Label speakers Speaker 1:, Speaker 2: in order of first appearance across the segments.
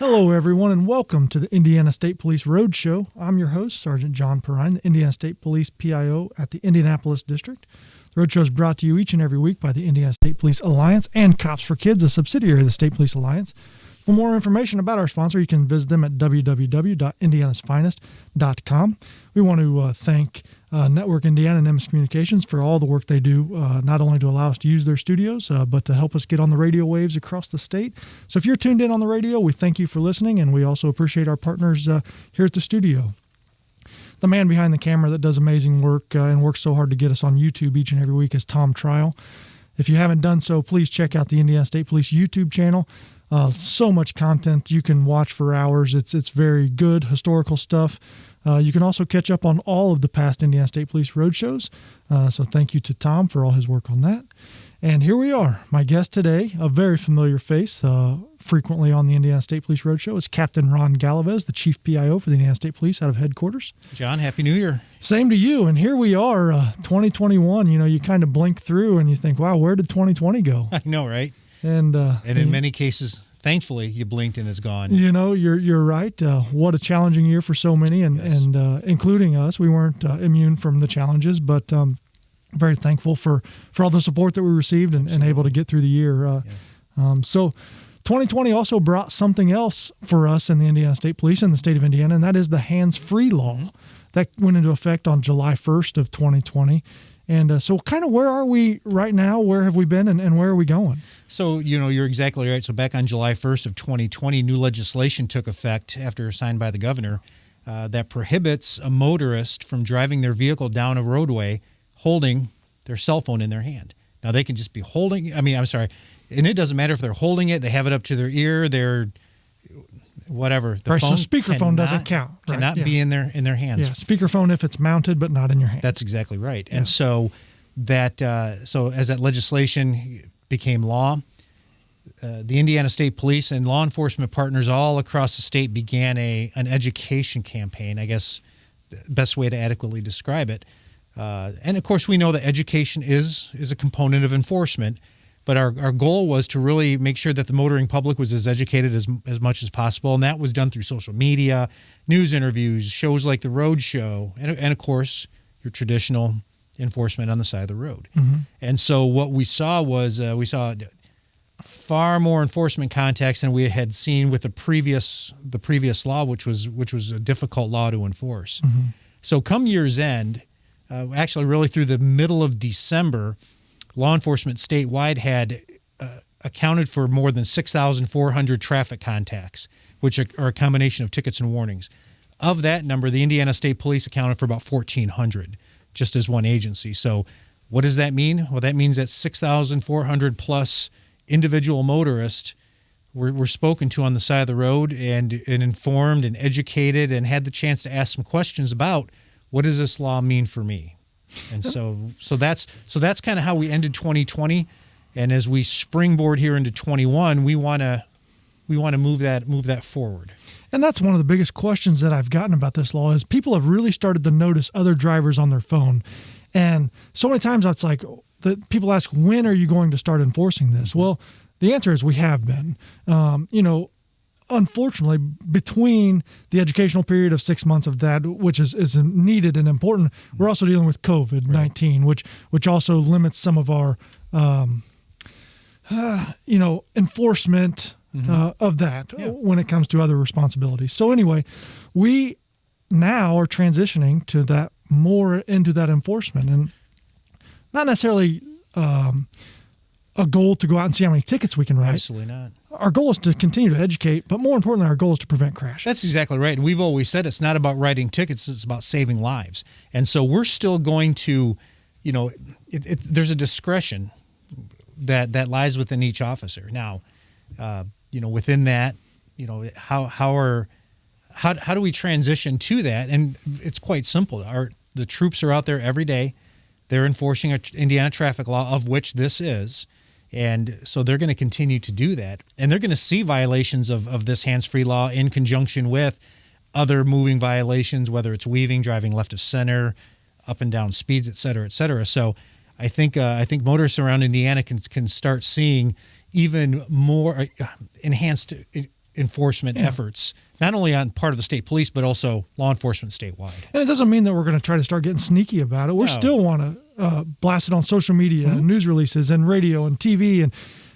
Speaker 1: Hello, everyone, and welcome to the Indiana State Police Roadshow. I'm your host, Sergeant John Perrine, the Indiana State Police PIO at the Indianapolis District. The Roadshow is brought to you each and every week by the Indiana State Police Alliance and Cops for Kids, a subsidiary of the State Police Alliance. For more information about our sponsor, you can visit them at www.indianasfinest.com. We want to thank Network Indiana and MS Communications for all the work they do, not only to allow us to use their studios, but to help us get on the radio waves across the state. So if you're tuned in on the radio, we thank you for listening, and we also appreciate our partners here at the studio. The man behind the camera that does amazing work and works so hard to get us on YouTube each and every week is Tom Trial. If you haven't done so, please check out the Indiana State Police YouTube channel. So much content you can watch for hours. It's very good historical stuff. You can also catch up on all of the past Indiana State Police roadshows. So thank you to Tom for all his work on that. And here we are. My guest today, a very familiar face, frequently on the Indiana State Police Roadshow, is Captain Ron Galvez, the Chief PIO for the Indiana State Police out of headquarters.
Speaker 2: John, Happy New Year.
Speaker 1: Same to you. And here we are, 2021. You know, you kind of blink through and you think, wow, where did 2020 go?
Speaker 2: I know, right?
Speaker 1: And
Speaker 2: in many cases, thankfully, you blinked and it's gone.
Speaker 1: You know, you're right. What a challenging year for so many, and including us. We weren't immune from the challenges, but very thankful for all the support that we received and able to get through the year. So 2020 also brought something else for us in the Indiana State Police in the state of Indiana, and that is the hands-free law that went into effect on July 1st of 2020. And so kind of where are we right now? Where have we been and where are we going?
Speaker 2: So, you know, you're exactly right. So back on July 1st of 2020, new legislation took effect after signed by the governor that prohibits a motorist from driving their vehicle down a roadway holding their cell phone in their hand. Now, they can just be holding, and it doesn't matter if they're holding it, they have it up to their ear, they're whatever. The
Speaker 1: right,
Speaker 2: phone
Speaker 1: so speakerphone doesn't count. Right?
Speaker 2: Cannot be in their hands.
Speaker 1: Yeah, speakerphone if it's mounted but not in your hand.
Speaker 2: That's exactly right. Yeah. And so that as that legislation became law, the Indiana State Police and law enforcement partners all across the state began an education campaign, I guess the best way to adequately describe it. And, of course, we know that education is a component of enforcement, but our goal was to really make sure that the motoring public was as educated as much as possible, and that was done through social media, news interviews, shows like The Road Show, and of course, your traditional enforcement on the side of the road. Mm-hmm. And so what we saw was far more enforcement contacts than we had seen with the previous law, which was a difficult law to enforce. Mm-hmm. So come year's end, actually really through the middle of December, law enforcement statewide had accounted for more than 6,400 traffic contacts, which are a combination of tickets and warnings. Of that number, the Indiana State Police accounted for about 1,400, just as one agency. So what does that mean? Well, that means that 6,400 plus individual motorists were spoken to on the side of the road and informed and educated and had the chance to ask some questions about what does this law mean for me? And so that's kind of how we ended 2020, and as we springboard here into 21, we want to move that forward.
Speaker 1: And that's one of the biggest questions that I've gotten about this law is people have really started to notice other drivers on their phone, and so many times it's like that people ask, when are you going to start enforcing this? Well, the answer is we have been. Unfortunately, between the educational period of 6 months of that, which is needed and important, we're also dealing with COVID-19, right, which also limits some of our, enforcement of that when it comes to other responsibilities. So anyway, we now are transitioning to that more into that enforcement, and not necessarily a goal to go out and see how many tickets we can write.
Speaker 2: Absolutely not.
Speaker 1: Our goal is to continue to educate, but more importantly, our goal is to prevent crashes.
Speaker 2: That's exactly right. And we've always said it's not about writing tickets, it's about saving lives. And so we're still going to, there's a discretion that lies within each officer. Now, within that, how do we transition to that? And it's quite simple. The troops are out there every day. They're enforcing an Indiana traffic law, of which this is. And so they're going to continue to do that. And they're going to see violations of this hands-free law in conjunction with other moving violations, whether it's weaving, driving left of center, up and down speeds, et cetera, et cetera. So I think motorists around Indiana can start seeing even more enhanced enforcement efforts, not only on part of the state police, but also law enforcement statewide.
Speaker 1: And it doesn't mean that we're going to try to start getting sneaky about it. We still want to blast it on social media and news releases and radio and TV.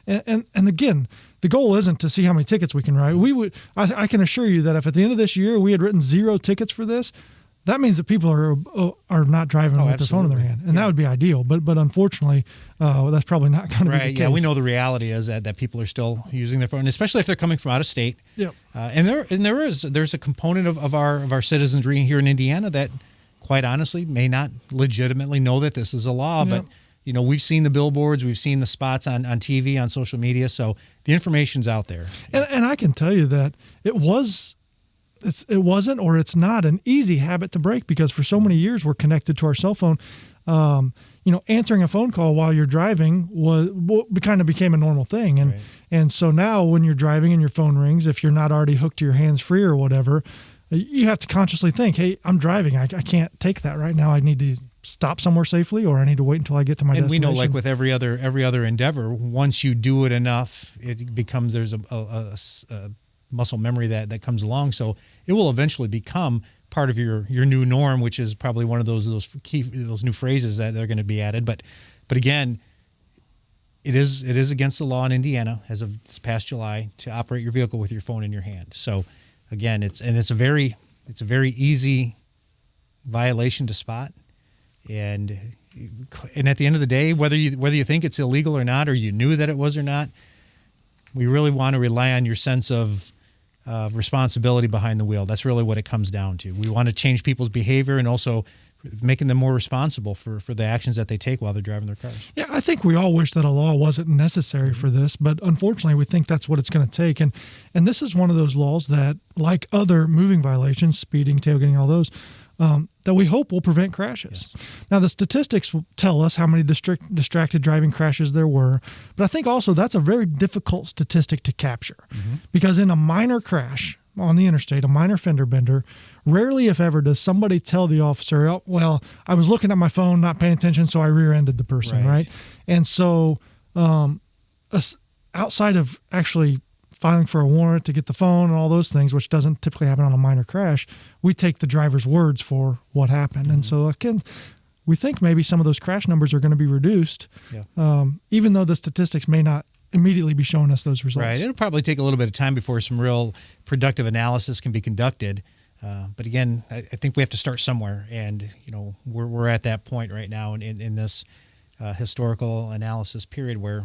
Speaker 1: And again, the goal isn't to see how many tickets we can write. I can assure you that if at the end of this year we had written 0 tickets for this, that means that people are not driving with their phone in their hand, and that would be ideal. But unfortunately, that's probably not going to be the case.
Speaker 2: Yeah, we know the reality is that people are still using their phone, especially if they're coming from out of state.
Speaker 1: Yep.
Speaker 2: There's a component of our citizenry here in Indiana that, quite honestly, may not legitimately know that this is a law.
Speaker 1: Yep.
Speaker 2: But we've seen the billboards, we've seen the spots on TV, on social media, so the information's out there.
Speaker 1: And I can tell you that it wasn't or it's not an easy habit to break, because for so many years we're connected to our cell phone. Answering a phone call while you're driving kind of became a normal thing. And
Speaker 2: Right.
Speaker 1: and so now when you're driving and your phone rings, if you're not already hooked to your hands-free or whatever, you have to consciously think, hey, I'm driving. I can't take that right now. I need to stop somewhere safely, or I need to wait until I get to my destination.
Speaker 2: And we know, like with every other endeavor, once you do it enough, it becomes, there's a muscle memory that comes along. So it will eventually become part of your new norm, which is probably one of those new phrases that are going to be added. But again, it is against the law in Indiana as of this past July to operate your vehicle with your phone in your hand. So again, it's a very easy violation to spot. And at the end of the day, whether you think it's illegal or not, or you knew that it was or not, we really want to rely on your sense of responsibility behind the wheel. That's really what it comes down to. We want to change people's behavior and also making them more responsible for the actions that they take while they're driving their cars.
Speaker 1: Yeah, I think we all wish that a law wasn't necessary for this, but unfortunately we think that's what it's going to take. And this is one of those laws that, like other moving violations, speeding, tailgating, all those, that we hope will prevent crashes.
Speaker 2: Yes.
Speaker 1: Now, the statistics will tell us how many distracted driving crashes there were, but I think also that's a very difficult statistic to capture, because in a minor crash on the interstate, a minor fender bender, rarely, if ever, does somebody tell the officer, oh, well, I was looking at my phone, not paying attention, so I rear-ended the person, right? And so outside of actually filing for a warrant to get the phone and all those things, which doesn't typically happen on a minor crash, we take the driver's words for what happened. And so, again, we think maybe some of those crash numbers are going to be reduced, even though the statistics may not immediately be showing us those results.
Speaker 2: Right. It'll probably take a little bit of time before some real productive analysis can be conducted. But again, I think we have to start somewhere, and we're at that point right now in this historical analysis period where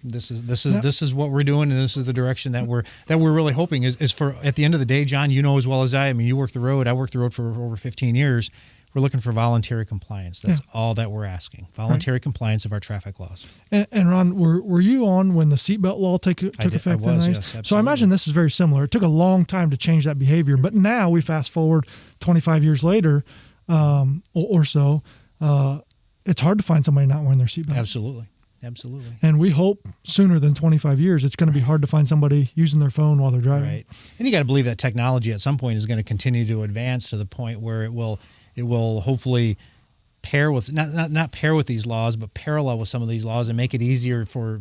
Speaker 2: this is what we're doing, and this is the direction that we're really hoping is for. At the end of the day, John, you know as well as I mean, you work the road. I worked the road for over 15 years. We're looking for voluntary compliance. That's all that we're asking. Voluntary compliance of our traffic laws.
Speaker 1: And Ron, were you on when the seatbelt law took effect?
Speaker 2: I was, yes, absolutely.
Speaker 1: So I imagine this is very similar. It took a long time to change that behavior, but now we fast forward 25 years later or so. It's hard to find somebody not wearing their seatbelt.
Speaker 2: Absolutely.
Speaker 1: And we hope sooner than 25 years, it's going to be hard to find somebody using their phone while they're driving.
Speaker 2: Right. And you got to believe that technology at some point is going to continue to advance to the point where it will hopefully pair with not pair with these laws, but parallel with some of these laws and make it easier for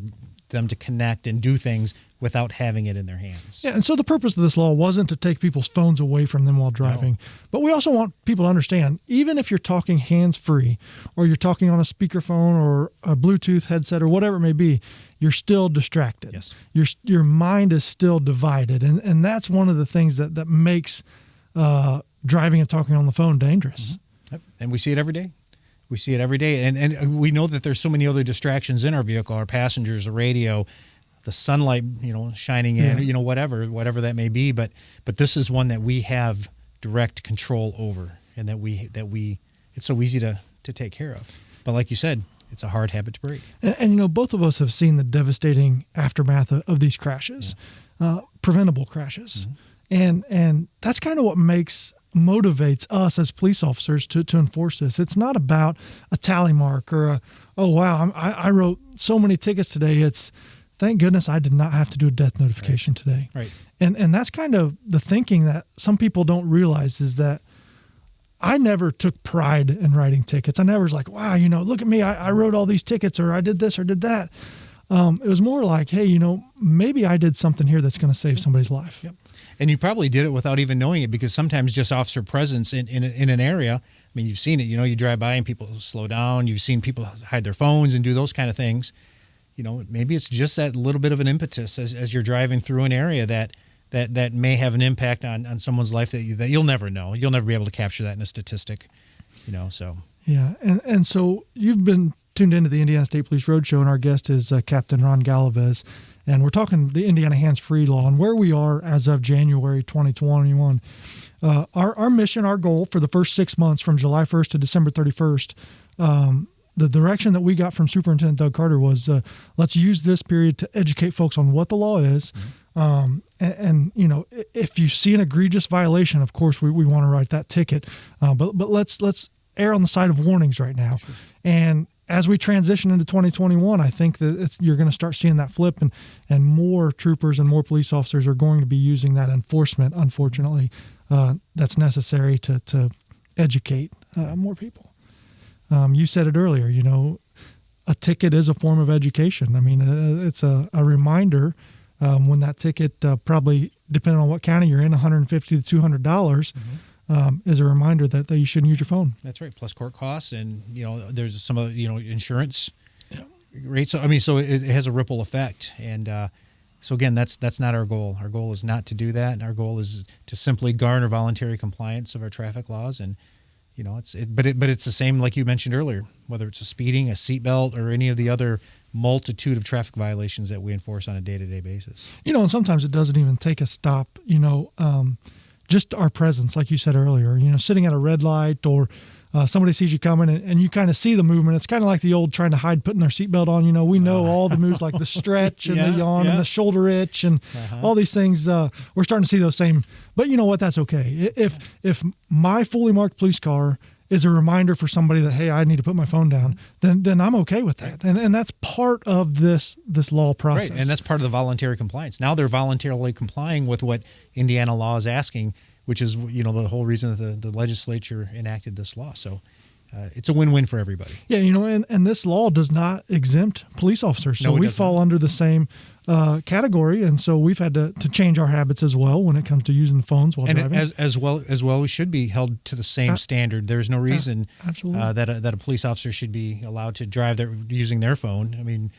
Speaker 2: them to connect and do things without having it in their hands.
Speaker 1: Yeah, and so the purpose of this law wasn't to take people's phones away from them while driving, but we also want people to understand, even if you're talking hands-free or you're talking on a speakerphone or a Bluetooth headset or whatever it may be, you're still distracted.
Speaker 2: Yes.
Speaker 1: Your mind is still divided, and that's one of the things that makes driving and talking on the phone dangerous.
Speaker 2: Yep. And we see it every day. And we know that there's so many other distractions in our vehicle, our passengers, the radio, the sunlight, shining in, whatever that may be. But this is one that we have direct control over, and that we it's so easy to take care of. But like you said, it's a hard habit to break.
Speaker 1: And both of us have seen the devastating aftermath of these crashes, preventable crashes. And that's kind of what motivates us as police officers to enforce this. It's not about a tally mark or I wrote so many tickets today. It's thank goodness I did not have to do a death notification today.
Speaker 2: Right.
Speaker 1: And that's kind of the thinking that some people don't realize, is that I never took pride in writing tickets. I never was like, wow, look at me. I wrote all these tickets, or I did this or did that. It was more like, hey, maybe I did something here that's going to save somebody's life.
Speaker 2: Yep. And you probably did it without even knowing it, because sometimes just officer presence in an area, I mean, you've seen it, you drive by and people slow down. You've seen people hide their phones and do those kind of things. Maybe it's just that little bit of an impetus as you're driving through an area that may have an impact on someone's life that you'll never know. You'll never be able to capture that in a statistic, so.
Speaker 1: Yeah. And so you've been tuned into the Indiana State Police Roadshow, and our guest is Captain Ron Galavez. And we're talking the Indiana hands-free law and where we are as of January 2021. Our mission, our goal for the first 6 months from July 1st to December 31st, the direction that we got from Superintendent Doug Carter was let's use this period to educate folks on what the law is. And if you see an egregious violation, of course, we want to write that ticket. But let's err on the side of warnings right now. Sure. And as we transition into 2021, I think that you're going to start seeing that flip, and more troopers and more police officers are going to be using that enforcement, unfortunately, that's necessary to educate more people. You said it earlier, a ticket is a form of education. I mean, it's a reminder when that ticket, probably depending on what county you're in, $150 to $200, is a reminder that you shouldn't use your phone.
Speaker 2: That's right. Plus court costs, and there's some of insurance rates. So it has a ripple effect, and so again, that's not our goal. Our goal is not to do that. Our goal is to simply garner voluntary compliance of our traffic laws, and but it's the same like you mentioned earlier. Whether it's a speeding, a seatbelt, or any of the other multitude of traffic violations that we enforce on a day-to-day basis.
Speaker 1: And sometimes it doesn't even take a stop. Just our presence, like you said earlier, sitting at a red light, or somebody sees you coming and you kind of see the movement. It's kind of like the old trying to hide putting their seatbelt on. We know all the moves, like the stretch and the yawn and the shoulder itch and all these things. We're starting to see those same. But you know what? That's okay. If my fully marked police car is a reminder for somebody that, hey, I need to put my phone down, then I'm okay with that. And that's part of this law process.
Speaker 2: Right, and that's part of the voluntary compliance. Now they're voluntarily complying with what Indiana law is asking, which is, the whole reason that the legislature enacted this law. So it's a win-win for everybody.
Speaker 1: Yeah, and this law does not exempt police officers. So we fall under the same category, and so we've had to change our habits as well when it comes to using the phones while driving.
Speaker 2: And as well, we should be held to the same standard. There's no reason that a police officer should be allowed to drive using their phone. I mean,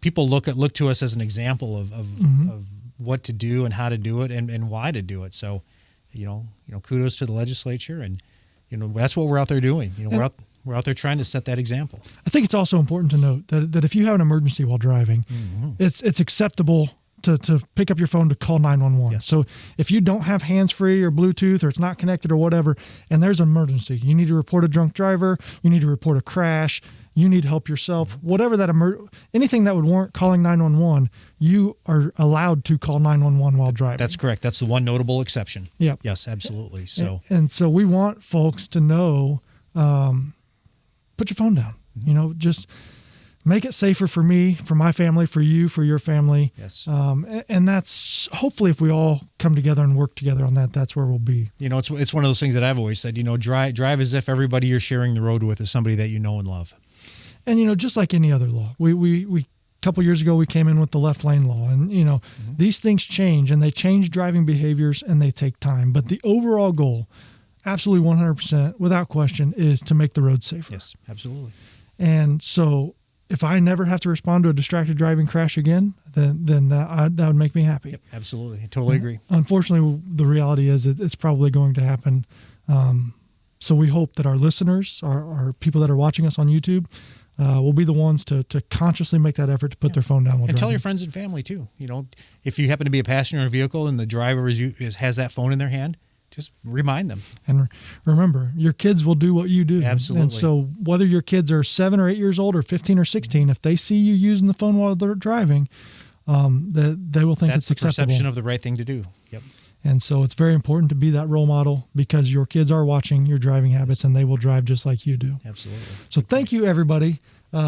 Speaker 2: people look to us as an example of what to do and how to do it and why to do it. So, kudos to the legislature, and that's what we're out there doing. We're out there trying to set that example. I
Speaker 1: think it's also important to note that if you have an emergency while driving, it's acceptable to pick up your phone to call 911. Yes. So if you don't have hands-free or Bluetooth, or it's not connected or whatever, and there's an emergency, you need to report a drunk driver, you need to report a crash, you need help yourself, whatever that anything that would warrant calling 911, you are allowed to call 911 while driving.
Speaker 2: That's correct. That's the one notable exception.
Speaker 1: Yeah.
Speaker 2: Yes, absolutely. So
Speaker 1: and so we want folks to know, put your phone down. Just make it safer for me, for my family, for you, for your family.
Speaker 2: Yes.
Speaker 1: And that's hopefully, if we all come together and work together on that, that's where we'll be.
Speaker 2: It's one of those things that I've always said. Drive as if everybody you're sharing the road with is somebody that you know and love.
Speaker 1: And just like any other law, we a couple years ago we came in with the left lane law, and these things change, and they change driving behaviors, and they take time. But the overall goal, absolutely 100%, without question, is to make the road safer.
Speaker 2: Yes, absolutely.
Speaker 1: And so, if I never have to respond to a distracted driving crash again, then that would make me happy.
Speaker 2: Yep, absolutely, I totally agree.
Speaker 1: Unfortunately, the reality is it's probably going to happen. So we hope that our listeners, our people that are watching us on YouTube, will be the ones to consciously make that effort to put their phone down while driving.
Speaker 2: Tell your friends and family too. If you happen to be a passenger in a vehicle and the driver has that phone in their hand, just remind them. And
Speaker 1: remember, your kids will do what you do.
Speaker 2: Absolutely.
Speaker 1: And so whether your kids are 7 or 8 years old or 15 or 16, if they see you using the phone while they're driving, they will think it's acceptable. That's the
Speaker 2: perception of the right thing to do. Yep.
Speaker 1: And so it's very important to be that role model, because your kids are watching your driving habits, and they will drive just like you do.
Speaker 2: Absolutely.
Speaker 1: So thank you, everybody.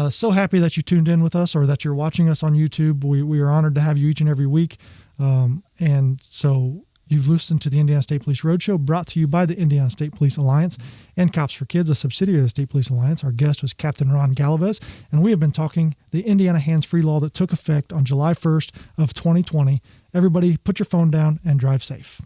Speaker 1: So happy that you tuned in with us, or that you're watching us on YouTube. We are honored to have you each and every week. And so, You've listened to the Indiana State Police Roadshow, brought to you by the Indiana State Police Alliance and Cops for Kids, a subsidiary of the State Police Alliance. Our guest was Captain Ron Galvez, and we have been talking the Indiana hands-free law that took effect on July 1st of 2020. Everybody, put your phone down and drive safe.